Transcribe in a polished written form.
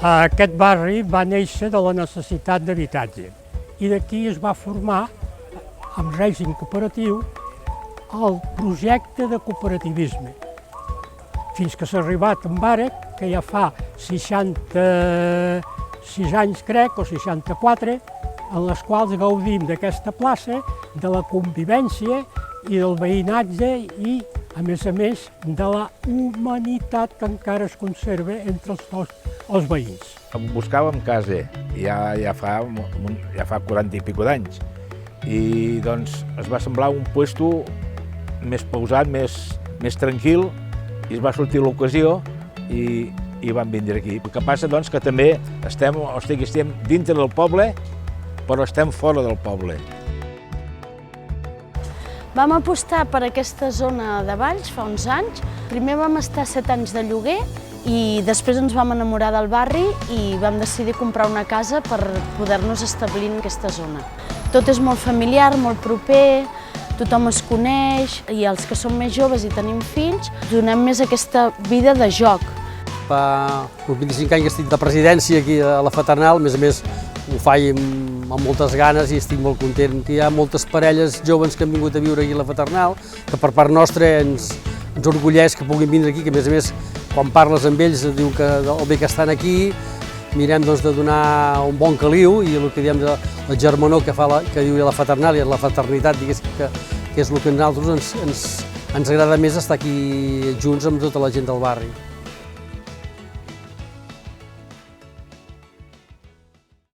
Aquest barri va néixer de la necessitat d'habitatge i d'aquí es va formar, amb règim cooperatiu, el projecte de cooperativisme. Fins que s'ha arribat en Bàrec, que ja fa 66 anys, crec, o 64, en les quals gaudim d'aquesta plaça, de la convivència i del veïnatge i, a més, de la humanitat que encara es conserva entre els veïns. Buscàvem casa ja fa 40 i escaig d'anys i doncs es va semblar un puesto més pausat, més tranquil, i es va sortir l'ocasió i vam vindre aquí. El que passa doncs que també estem dintre del poble, però estem fora del poble. Vam apostar per aquesta zona de Valls fa uns anys. Primer vam estar 7 anys de lloguer i després ens vam enamorar del barri i vam decidir comprar una casa per poder-nos establir en aquesta zona. Tot és molt familiar, molt proper, tothom es coneix i els que som més joves i tenim fills donem més aquesta vida de joc. Fa uns 25 anys que estic de presidència aquí a la Fraternal, a més ho faig amb moltes ganes i estic molt content. Hi ha moltes parelles joves que han vingut a viure aquí a la Fraternal, que per part nostra ens orgulleix que puguin vindre aquí, que a més quan parles amb ells diu que el bé que estan aquí, mirem de donar un bon caliu i el que diem de la germanor que diu la Fraternal i la fraternitat, que és el que a nosaltres ens agrada més estar aquí junts amb tota la gent del barri.